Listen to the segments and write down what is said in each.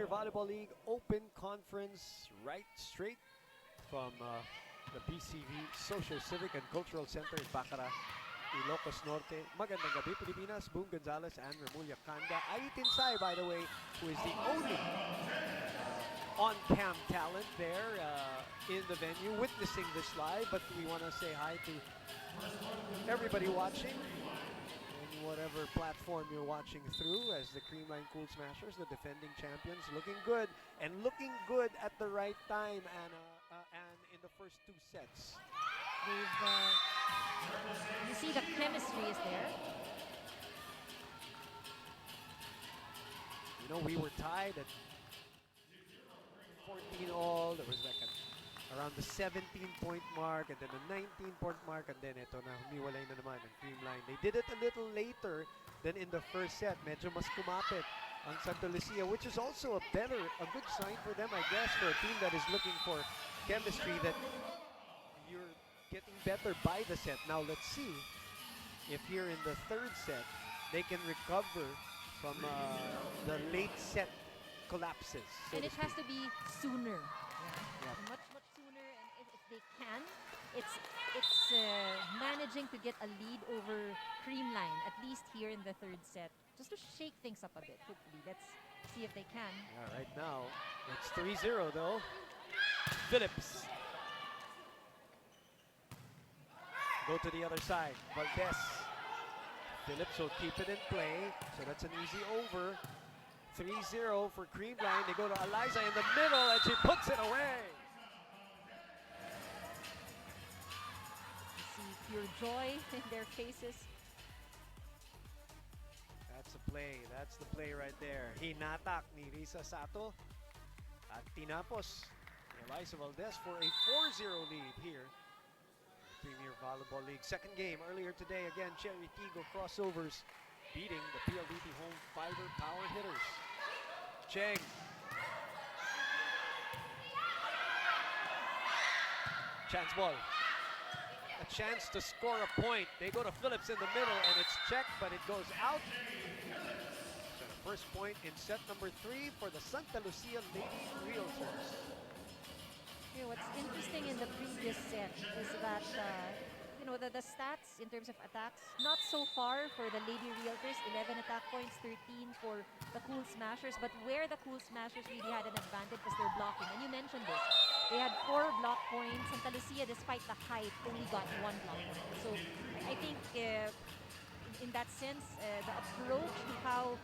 Premier Volleyball League Open Conference right straight from the PCV Social Civic and Cultural Center in Bacara, Ilocos Norte. Magandang gabi, Pilipinas. Boom Gonzalez and Remulla Kanda. Ayitin Sai, by the way, who is the only on-cam talent there in the venue witnessing this live, but we want to say hi to everybody watching in whatever platform you're watching through, as the CREAMLINE Cool Smashers, the defending champions, looking good at the right time, Anna, and in the first two sets. You see the chemistry is there. You know, we were tied at 14 all. There was like around the 17-point mark, and then the 19-point mark, and then ito na, humiwalay na naman ang CREAMLINE. They did it a little later than in the first set. Medyo mas kumapit ang Santa Lucia, which is also a good sign for them, I guess, for a team that is looking for chemistry, that you're getting better by the set. Now let's see if here in the third set they can recover from the late set collapses. And it has to be sooner. Yeah. Much sooner, and if they can, it's managing to get a lead over CREAMLINE, at least here in the third set, just to shake things up a bit, hopefully. Let's see if they can. Yeah, right now it's 3-0 though. Phillips. Go to the other side. Valdez. Phillips will keep it in play, so that's an easy over. 3-0 for CREAMLINE. They go to Eliza in the middle, and she puts it away. You see pure joy in their faces. That's the play. That's the play right there. Hinatak ni Risa Sato at tinapos ni Eliza Valdez for a 4-0 lead here. Premier Volleyball League. Second game earlier today. Again, Cherry Tigo crossovers beating the PLDT home fiber power hitters. Cheng. Chance ball. A chance to score a point. They go to Phillips in the middle, and it's checked, but it goes out. So the first point in set number 3 for the Santa Lucia Lady Realtors. You know, what's interesting in the previous set is that, you know, the stats in terms of attacks, not so far for the Lady Realtors, 11 attack points, 13 for the Cool Smashers, but where the Cool Smashers really had an advantage was their blocking. And you mentioned this. They had 4 block points. Santa Lucia, despite the height, only got 1 block point. So I think in that sense, the approach to how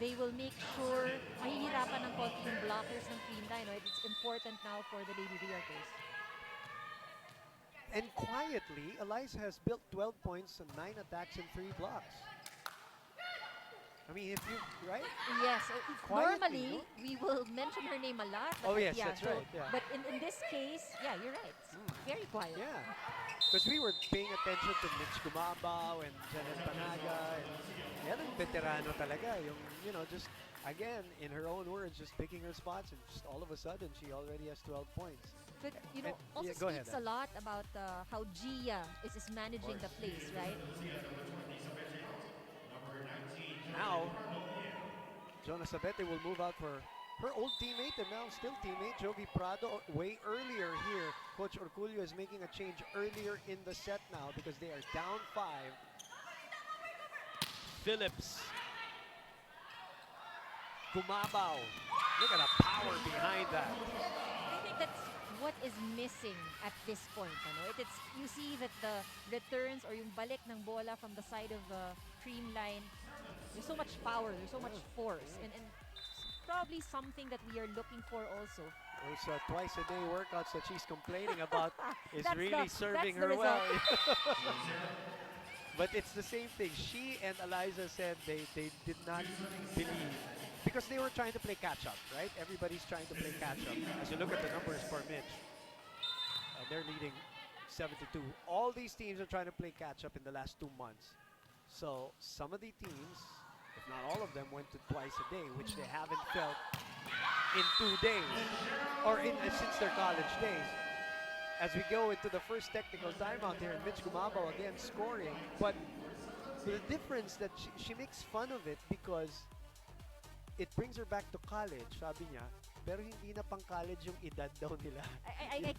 they will make sure mahihirapan ng konti yung blockers ng CREAMLINE. It's important now for the Lady Realtors. And quietly, Eliza has built 12 points and 9 attacks and 3 blocks. I mean, if you, right? Yes. Quietly, Normally, no? we will mention her name a lot. Oh, yes, yeah, that's right. Yeah. But in this case, yeah, you're right. It's very quiet. Yeah. Because we were paying attention to Mitch Gumabaw and Janet Panaga. And yan ang veterano talaga. Yung, you know, just, again, in her own words, just picking her spots. And just all of a sudden, she already has 12 points. But, you know, And, also yeah, go speaks ahead, a lot about how Gia is managing the place, right? Now, Jonas Abete will move out for her old teammate and now still teammate, Jovi Prado, way earlier here. Coach Orculio is making a change earlier in the set now because they are down 5. Phillips. Gumabaw. Look at the power behind that. I think that's what is missing at this point. It's you see that the returns or yung balik ng bola from the side of CREAMLINE, there's so much power, there's so much force, and probably something that we are looking for also. Those twice-a-day workouts that she's complaining about is That's really serving her well. But it's the same thing. She and Eliza said they did not believe, because they were trying to play catch-up, right? Everybody's trying to play catch-up. As you look at the numbers for Mitch, and they're leading 7-2. All these teams are trying to play catch-up in the last 2 months. So some of the teams, if not all of them, went to twice a day, which they haven't felt in 2 days, or since their college days. As we go into the first technical timeout here, and Mitch Gumabaw again scoring, but the difference that she makes fun of it because it brings her back to college, sabi niya. Pero hindi na pang college yung edad daw nila. I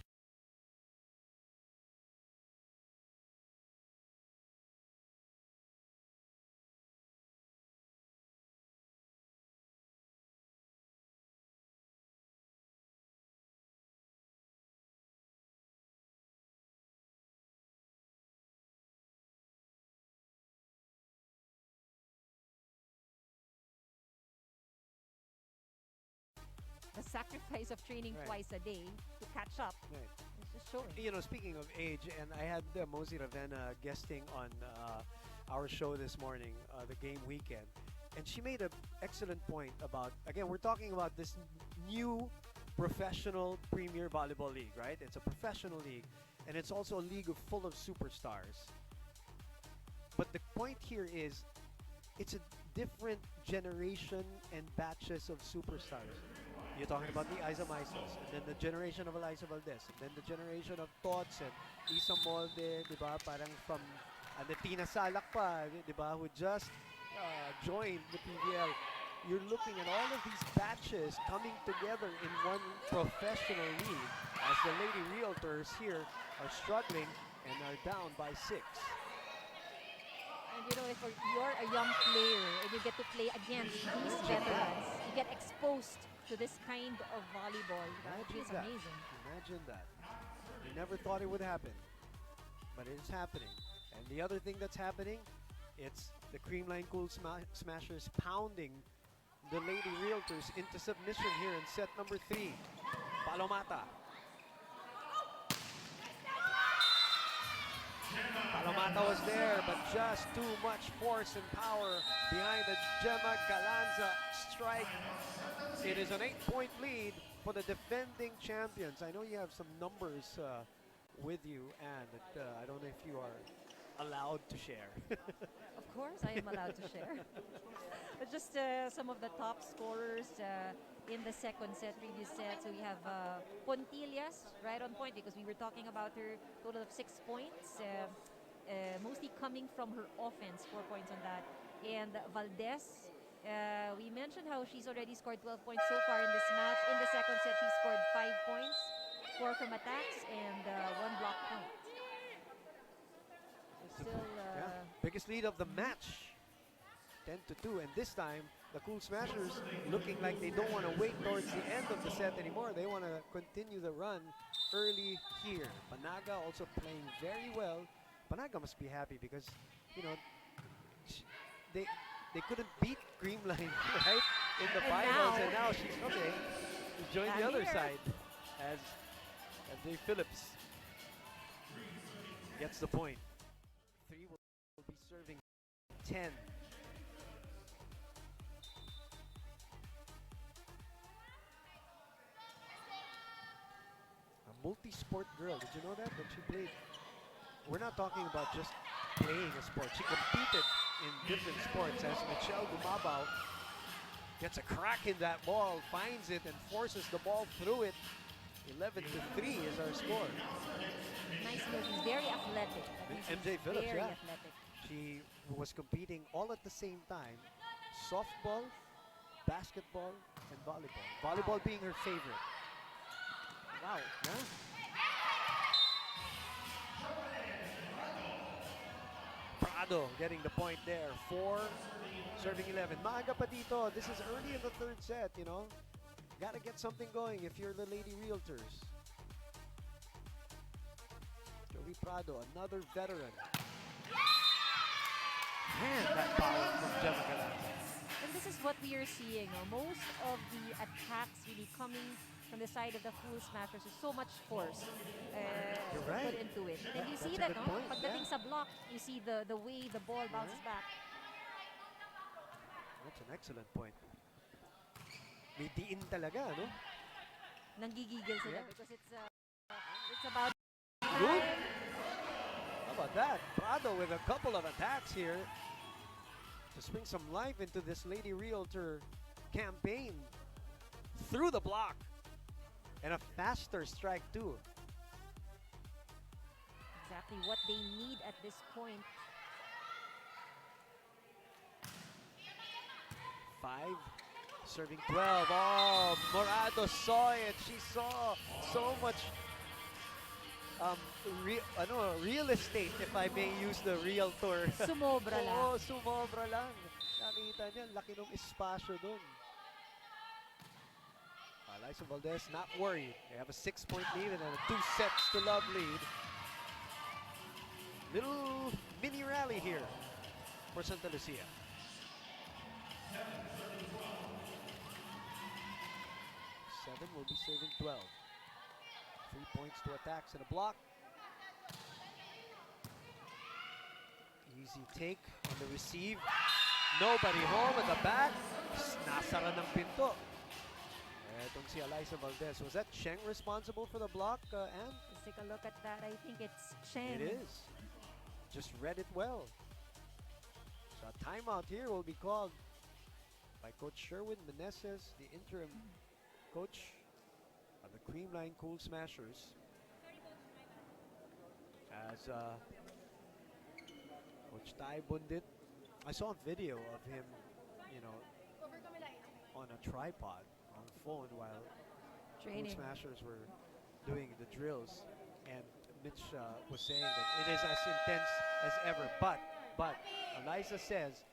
the sacrifice of training Right. twice a day to catch up Right. is just showing. You know, speaking of age, and I had Mosey Ravenna guesting on our show this morning, the game weekend, and she made an excellent point about, again, we're talking about this new professional Premier Volleyball League, right? It's a professional league, and it's also a league full of superstars. But the point here is, it's a different generation and batches of superstars. You're talking about the Isa Maisos, and then the generation of Eliza Valdez, and then the generation of Tots and Isa Molde, di ba? Parang from the Tina Salak pa, di ba? Who just joined the PBL. You're looking at all of these batches coming together in one professional league as the Lady Realtors here are struggling and are down by 6. And you know, if you're a young player and you get to play against these veterans, you get exposed to this kind of volleyball. It's that. amazing. Imagine that. We never thought it would happen, but it is happening. And the other thing that's happening, it's the Creamline Cool Smashers pounding the Lady Realtors into submission here in set number 3. Palomata. Palomata was there, but just too much force and power behind the Gemma Galanza strike. It is an 8-point lead for the defending champions. I know you have some numbers with you, and I don't know if you are allowed to share. Of course, I am allowed to share. But just some of the top scorers in the second set, previous set. So we have Pontillas right on point because we were talking about her total of 6 points, mostly coming from her offense, 4 points on that. And Valdez, we mentioned how she's already scored 12 points so far in this match. In the second set, she scored 5 points, 4 from attacks, and 1 block point. So still, biggest lead of the match, 10-2, and this time the Cool Smashers looking like they don't want to wait towards the end of the set anymore. They want to continue the run early here. Panaga also playing very well. Panaga must be happy because, you know, they couldn't beat Creamline, right, in the finals, and now she's okay. She's joined the other side as Jay Phillips gets the point. 3 will be serving 10. A multi-sport girl. Did you know that? When she played, we're not talking about just playing a sport. She competed in different sports as Michelle Gumabao gets a crack in that ball, finds it, and forces the ball through it. 11-3 is our score. nice move. He's very athletic. MJ Phillips, very yeah. athletic. She was competing all at the same time. Softball, basketball, and volleyball. Volleyball being her favorite. Wow. Yeah? Prado getting the point there. 4, serving 11. Maaga pa dito. This is early in the third set, you know. Gotta get something going if you're the Lady Realtors. Joey Prado, another veteran. Man, that power from Gemma Galanza. And this is what we are seeing. Most of the attacks really coming from the side of the Cool Smashers. There's so much force You're right. put into it. And you That's see a that, good no? point, Pagdating sa block, you see the way the ball bounces back. That's an excellent point. May diin talaga, no? Nanggigigil sila Yeah. because it's about Good. time. How about that? Prado with a couple of attacks here to spring some life into this Lady Realtor campaign. Through the block. And a faster strike too. Exactly what they need at this point. 5 Serving 12. Oh, Morado saw it. She saw so much um, real estate, if I may use the realtor. Sumobra lang. Oo, sumobra lang. Nakita niya, laki ng espasyo dun. Liza Valdez not worried. They have a 6-point lead and then a 2 sets to love lead. Little mini rally here for Santa Lucia. Seven will be serving 12. 3 points to attacks and a block. Easy take on the receive. Nobody home at the back. Nasara ng pinto. Etong si Liza Valdez. Was that Cheng responsible for the block, Ann? Let's take a look at that. I think it's Cheng. It is. Just read it well. So a timeout here will be called by Coach Sherwin Meneses, the interim coach of the CREAMLINE Cool Smashers. As Coach Tai Bundit, I saw a video of him, you know, on a tripod on phone while Training. Cool Smashers were doing the drills, and Mitch was saying that it is as intense as ever. But Eliza says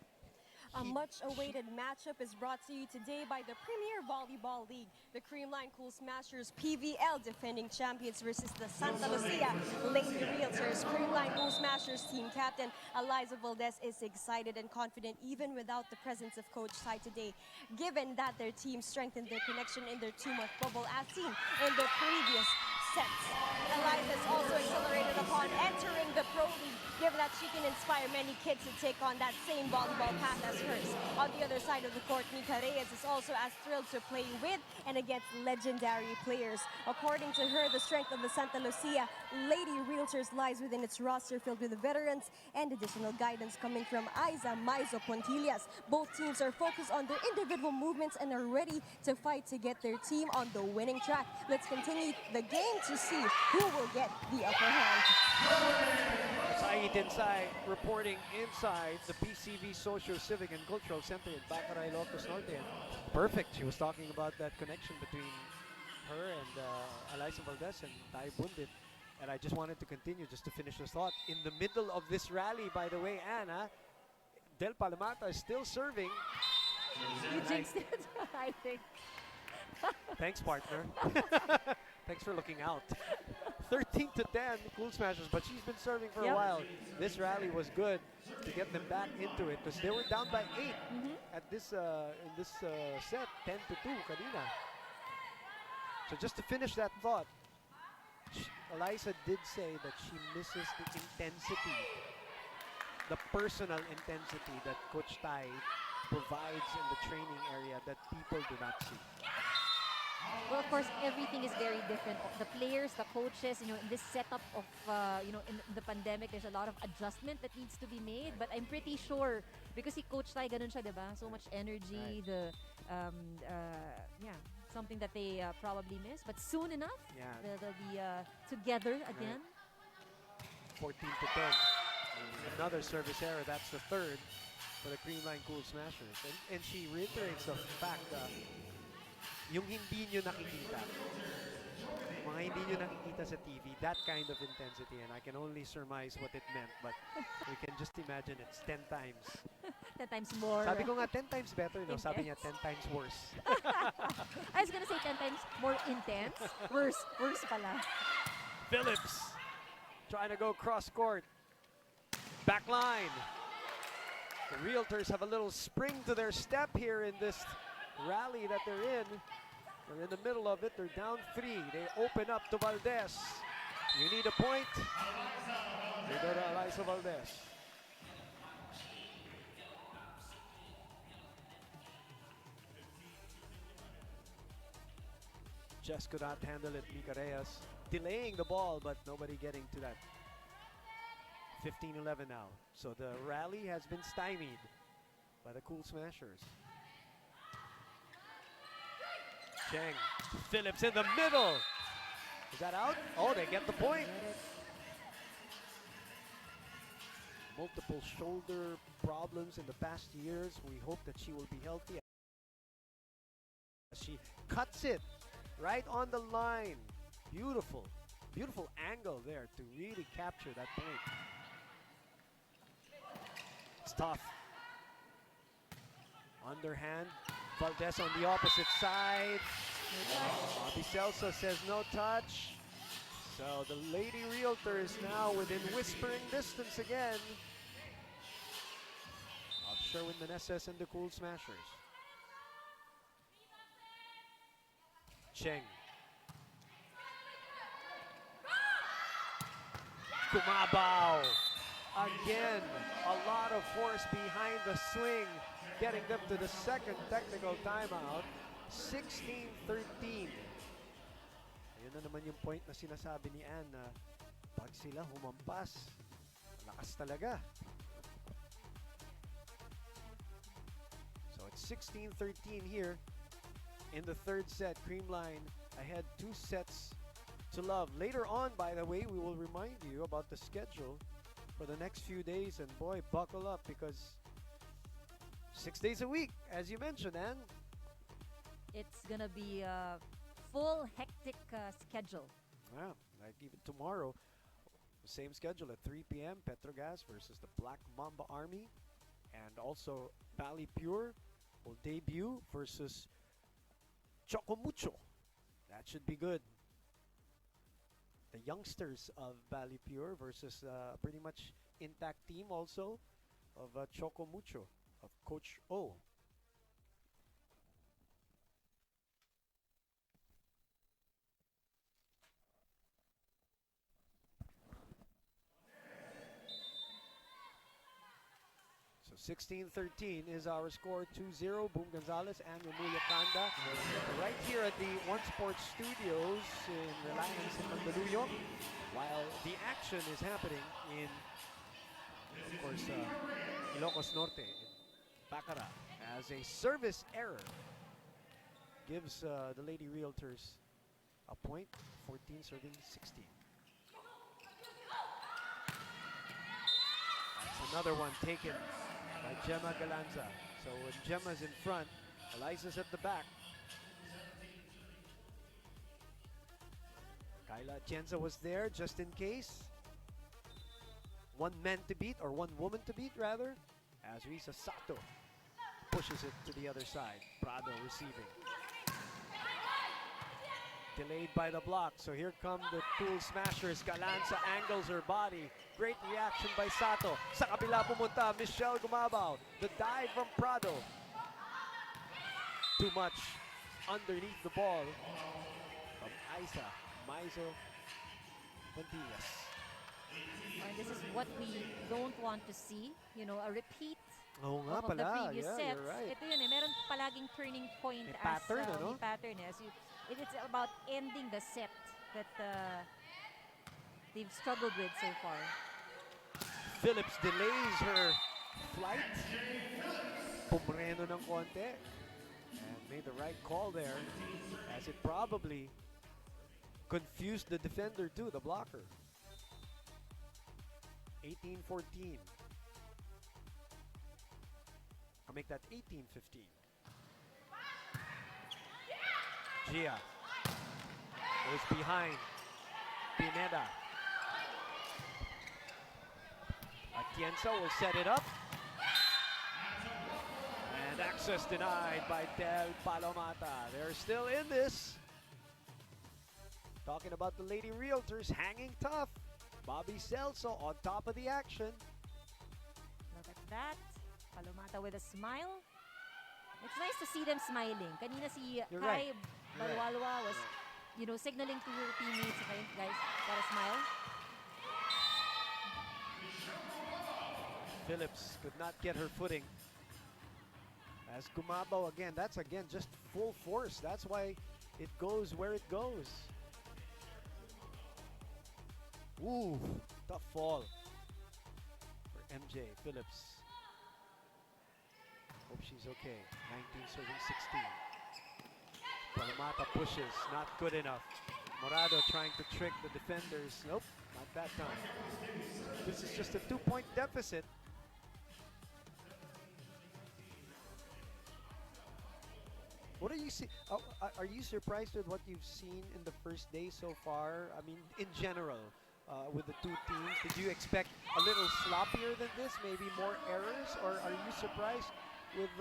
a much-awaited matchup is brought to you today by the Premier Volleyball League. The CREAMLINE Cool Smashers PVL defending champions versus the Santa Lucia Lady Realtors. CREAMLINE Cool Smashers team captain Eliza Valdez is excited and confident even without the presence of Coach Tai today, given that their team strengthened their connection in their 2-month bubble as seen in the previous sets. Eliza is also accelerated upon entering the Pro League, given that she can inspire many kids to take on that same volleyball path as hers. On the other side of the court, Nika Reyes is also as thrilled to play with and against legendary players. According to her, the strength of the Santa Lucia Lady Realtors lies within its roster filled with veterans and additional guidance coming from Aiza Maizo Pontillas. Both teams are focused on their individual movements and are ready to fight to get their team on the winning track. Let's continue the game to see who will get the upper hand. Said inside, reporting inside the PCV Social, Civic, and Cultural Center in Bacaray, Ilocos Norte. Perfect. She was talking about that connection between her and Eliza Valdez and Tai Bundit. And I just wanted to continue just to finish this thought. In the middle of this rally, by the way, Anna, Del Palamata is still serving. You jinxed it, I think. Thanks, partner. Thanks for looking out. 13 to 10, Cool Smashers, but she's been serving for a while. This rally was good to get them back into it because they were down by 8 at this in this set, 10 to 2 kanina. So just to finish that thought, Eliza did say that she misses the intensity, the personal intensity that Coach Tai provides in the training area that people do not see. Well, of course, everything is very different. The players, the coaches, in this setup of, in the pandemic, there's a lot of adjustment that needs to be made. But I'm pretty sure, because si Coach Tai, ganun siya, diba? So much energy, something that they probably miss. But soon enough, they'll be together again. 14 to 10. Another service error. That's the third for the CREAMLINE Cool Smashers. And she reiterates the fact that yung hindi nyo nakikita, mga hindi nyo nakikita sa TV, that kind of intensity, and I can only surmise what it meant, but we can just imagine it's 10 times. 10 times more. Sabi ko nga, 10 times better, no? Sabi niya, 10 times worse. I was gonna say 10 times more intense. Worse pala. Phillips trying to go cross court. Back line. The Realtors have a little spring to their step here in this rally that they're in. They're in the middle of it. They're down 3. They open up to Valdez. You need a point. They go to Eliza Valdez. Just could not handle it, Mika Reyes. Delaying the ball, but nobody getting to that. 15-11 now. So the rally has been stymied by the Cool Smashers. Cheng, Phillips in the middle. Is that out? Oh, they get the point. Multiple shoulder problems in the past years. We hope that she will be healthy. cuts it right on the line. Beautiful. Beautiful angle there to really capture that point. It's tough. Underhand. Valdez on the opposite side. Bobby Celso says no touch. So the Lady Realtors now within whispering distance again of Sherwin Meneses and the Cool Smashers. Cheng. Gumabaw. Again, a lot of force behind the swing, getting them to the second technical timeout. 16-13. Ayun na naman yung point na sinasabi ni Ann na pag sila humampas, lakas talaga. So it's 16-13 here in the third set. Creamline ahead 2 sets to love. Later on, by the way, we will remind you about the schedule for the next few days, and boy, buckle up because 6 days a week, as you mentioned, Ann. It's gonna be a full hectic schedule. Yeah, like even tomorrow, same schedule at 3 p.m. Petrogas versus the Black Mamba Army, and also Bali Pure will debut versus Chocomucho. That should be good. The youngsters of Bali Pure versus pretty much intact team also of Chocomucho, of Coach O. So 16-13 is our score. 2-0. Boom Gonzalez and Romulia Kanda. Right here at the One Sports Studios in Reliance in Mandaluyong. While the action is happening in, of course, Ilocos Norte, in Bacara, as a service error gives the Lady Realtors a point, 14 serving 16. That's another one taken by Gemma Galanza. So when Gemma's in front, Eliza's at the back. Kyla Atienza was there just in case. One man to beat, or one woman to beat rather, as Risa Sato pushes it to the other side. Prado receiving. Delayed by the block, so here come the Cool Smashers. Galanza angles her body. Great reaction by Sato. Sa kabila pumunta, Michelle Gumabaw. The dive from Prado. Too much underneath the ball from Isa Maizo Pontillas. And this is what we don't want to see. You know, a repeat Oo nga of pala. the previous Yeah, sets. you're right. Ito yun eh, meron palaging turning point May as pattern, ano? may pattern as you. It's about ending the set that they've struggled with so far. Phillips delays her flight. Pumreno ng konti. And made the right call there, as it probably confused the defender too, the blocker. 18-14. I'll make that 18-15. Gia goes behind. Pineda. Atienza will set it up. And access denied by Del Palomata. They're still in this. Talking about the Lady Realtors hanging tough. Bobby Celso on top of the action. Look at that. Palomata with a smile. It's nice to see them smiling. Kanina si You're Kai right. Balwalwa was, you know, signaling to her teammates, okay, guys, gotta smile. Phillips could not get her footing. As Gumabaw again, that's again just full force. That's why it goes where it goes. Ooh, tough fall for MJ Phillips. Hope she's okay. 19 serving 16. Palomata pushes, not good enough. Morado trying to trick the defenders. Nope, not that time. This is just a 2-point deficit. What What are you see? Are you surprised with what you've seen in the first day so far? I mean, in general, with the two teams, did you expect a little sloppier than this? Maybe more errors, or are you surprised with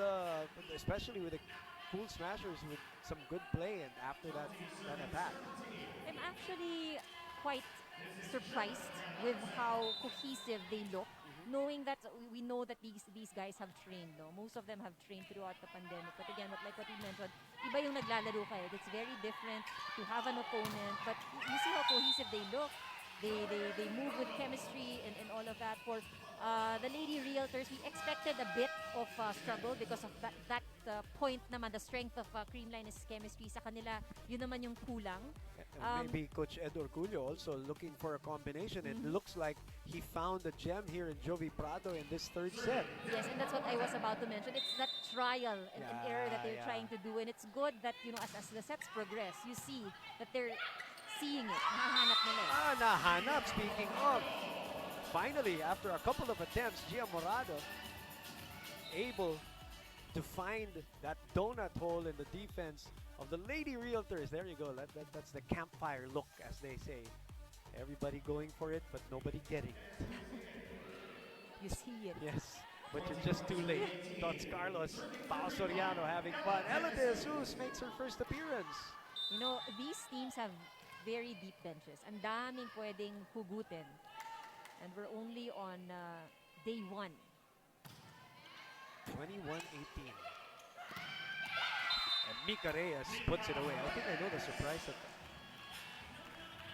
especially with the Cool Smashers with some good play and after that attack? I'm actually quite surprised with how cohesive they look, knowing that we know that these guys have trained. No, most of them have trained throughout the pandemic. But again, like what you mentioned, iba yung naglalaro kayo. It's very different to have an opponent, but you see how cohesive they look. They move with chemistry and all of that. For the Lady Realtors, we expected a bit of struggle because of that point naman, the strength of Creamline is chemistry. Sa kanila, yun naman yung kulang. And maybe Coach Ed Orculio also looking for a combination. It looks like he found a gem here in Jovi Prado in this third set. Yes, and that's what I was about to mention. It's that trial and error that they're trying to do. And it's good that, as the sets progress, you see that they're seeing it. Nahahanap nila. Nahanap, speaking of. Finally, after a couple of attempts, Gia Morado able to find that donut hole in the defense of the Lady Realtors. There you go. That's the campfire look, as they say. Everybody going for it, but nobody getting it. You see it. Yes, but you're just too late. Tots Carlos, Pao Soriano having fun. Ella De Jesus makes her first appearance. These teams have very deep benches. Ang daming pwedeng hugutin. And we're only on day 1. 21-18. And Mika Reyes puts it away. I think I know the surprise that...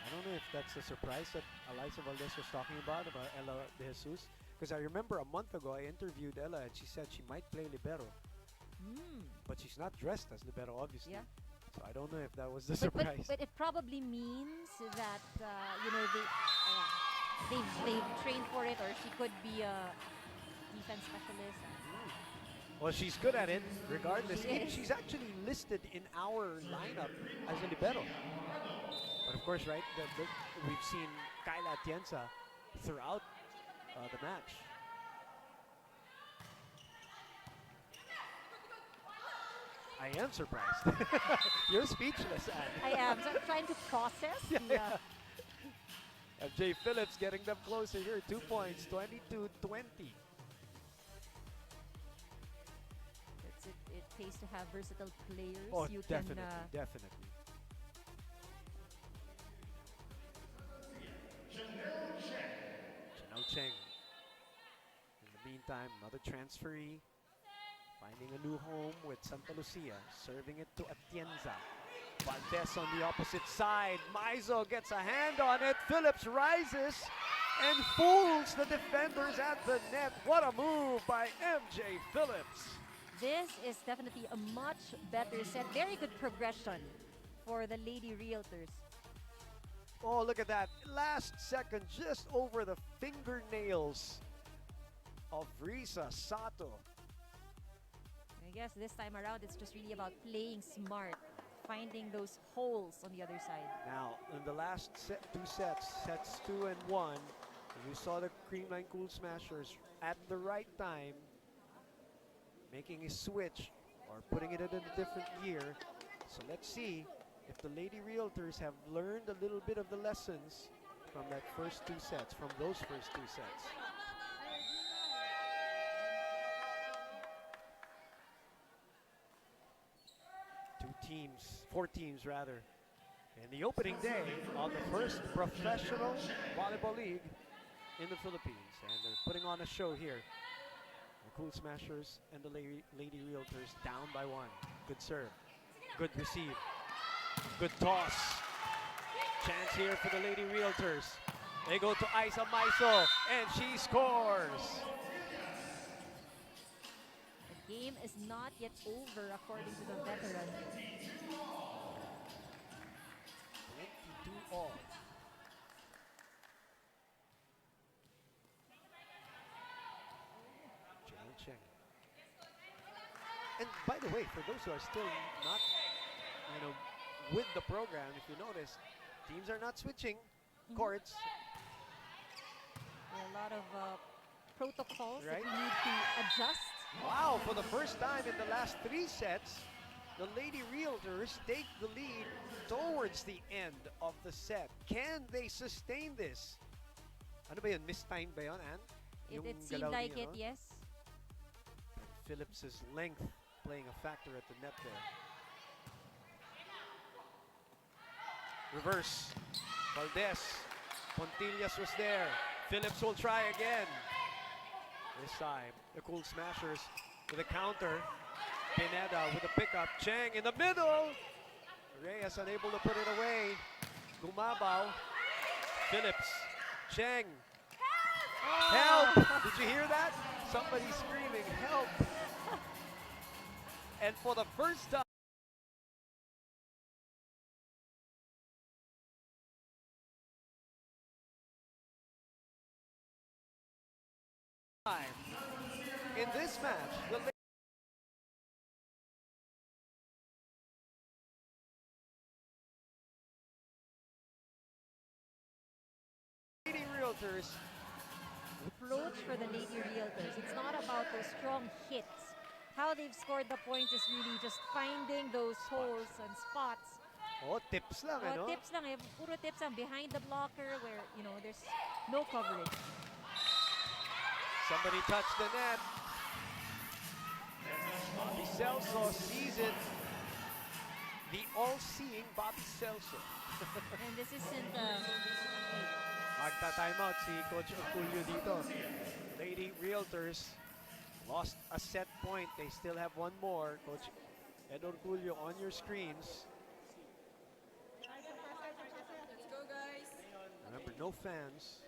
I don't know if that's the surprise that Eliza Valdez was talking about Ella De Jesus. Because I remember a month ago I interviewed Ella and she said she might play libero. But she's not dressed as libero, obviously. Yeah. So I don't know if that was the surprise. But it probably means that, they've trained for it, or she could be a defense specialist. Well, she's good at it, regardless. Yes. She's actually listed in our lineup as a libero. But of course, right, we've seen Kyla Atienza throughout the match. I am surprised. You're speechless, Anne. I am. So I'm trying to process. FJ Phillips getting them closer here. 2 points, 22-20. It pays to have versatile players. Oh, you definitely, can, definitely. Janelle Cheng. In the meantime, another transferee. Finding a new home with Santa Lucia. Serving it to Atienza. Valdez on the opposite side. Maizo gets a hand on it. Phillips rises and fools the defenders at the net. What a move by MJ Phillips. This is definitely a much better set. Very good progression for the Lady Realtors. Oh, look at that. Last second, just over the fingernails of Risa Sato. I guess this time around, it's just really about playing smart, finding those holes on the other side. Now, in the last two sets, sets 2 and 1, you saw the Creamline Cool Smashers at the right time making a switch or putting it in a different gear. So let's see if the Lady Realtors have learned a little bit of the lessons from that first 2 sets, from those first 2 sets. Four teams rather, in the opening day of the first professional volleyball league in the Philippines. And they're putting on a show here. The Cool Smashers and the Lady Realtors down by 1. Good serve, good receive, good toss. Chance here for the Lady Realtors. They go to Isa Maiso and she scores. The game is not yet over according to the veteran. 22 all. Janelle Cheng. And by the way, for those who are still not, with the program, if you notice, teams are not switching courts. There are a lot of protocols Right. that we need to adjust. Wow, for the first time in the last 3 sets, The Lady Realtors take the lead towards the end of the set. Can they sustain this? Ano ba yun? Mistime ba yun, Ann? It seemed like it, yes. Phillips's length playing a factor at the net there. Reverse. Valdez. Pontillas was there. Phillips will try again. This time, the Cool Smashers with a counter. Pineda with a pickup. Cheng in the middle. Reyes unable to put it away. Gumabaw. Phillips. Cheng. Help! Did you hear that? Somebody screaming, help! And for the first time, in this match, the Lady Realtors Approach for the Lady Realtors. It's not about those strong hits. How they've scored the points is really just finding those holes and spots. tips lang, ano? Tips lang eh. Puro tips lang behind the blocker where, there's no coverage. Somebody touched the net. Bobby Celso sees it. The all-seeing Bobby Celso. And this isn't Magta-timeout si Coach Orculio dito. Lady Realtors lost a set point. They still have one more. Coach Ed Orculio on your screens. Let's go, guys. Remember, no fans.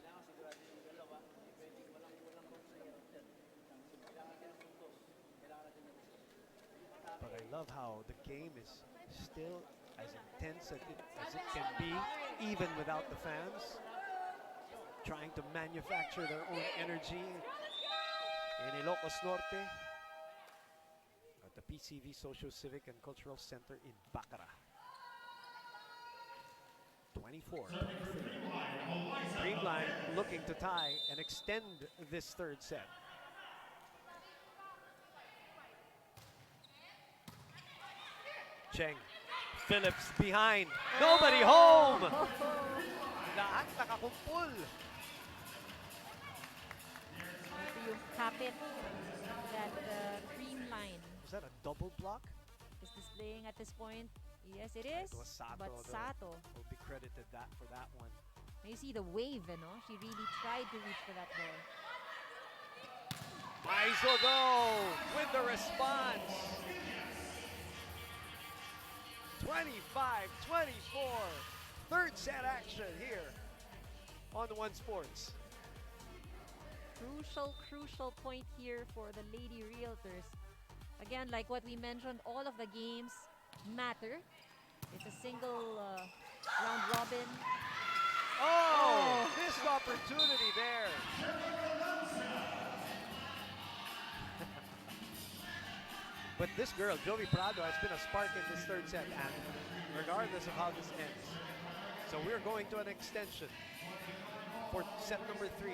But I love how the game is still as intense as it can be, even without the fans. Trying to manufacture their own energy in Ilocos Norte at the PCV Social Civic and Cultural Center in Bacara. 24-23. Creamline looking to tie and extend this third set. Cheng. Phillips behind. Nobody home! Lahat nakakumpul. ito yung kapit that Creamline Was that a double block? is displaying at this point. Yes, it is. It was Sato, But though. Sato, Will be credited for that one. you see the wave, She really tried to reach for that ball. Maizo though with the response. 25-24. Third set action here on One Sports. Crucial point here for the Lady Realtors. Again, like what we mentioned, all of the games matter. It's a single round robin. Oh, missed opportunity there. But this girl, Jovi Prado, has been a spark in this third set, and regardless of how this ends. So we're going to an extension for set number 3.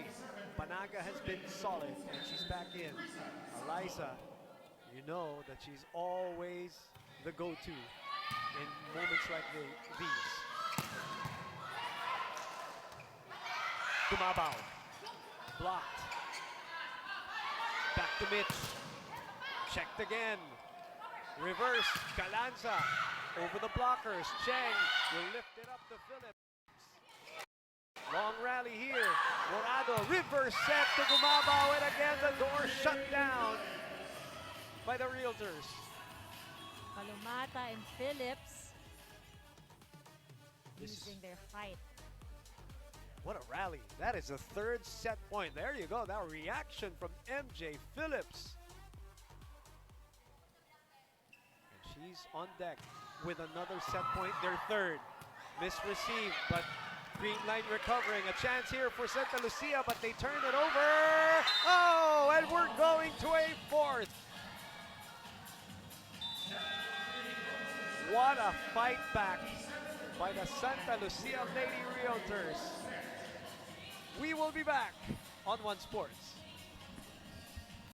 Panaga has been solid, and she's back in. Eliza, you know that she's always the go-to in moments like these. Gumabaw. Blocked. Back to Mitch. Checked again. Reverse. Calanza. Over the blockers. Cheng will lift it up to Phillips. Long rally here. Morado. Reverse set to Gumabaw. And again the door shut down by the Realtors. Palomata and Phillips This- using their height. What a rally. That is the third set point. There you go. That reaction from MJ Phillips. And she's on deck with another set point, their third. Misreceived, but Creamline recovering. A chance here for Santa Lucia, but they turn it over. Oh, and we're going to a fourth. What a fight back by the Santa Lucia Lady Realtors. We will be back on One Sports.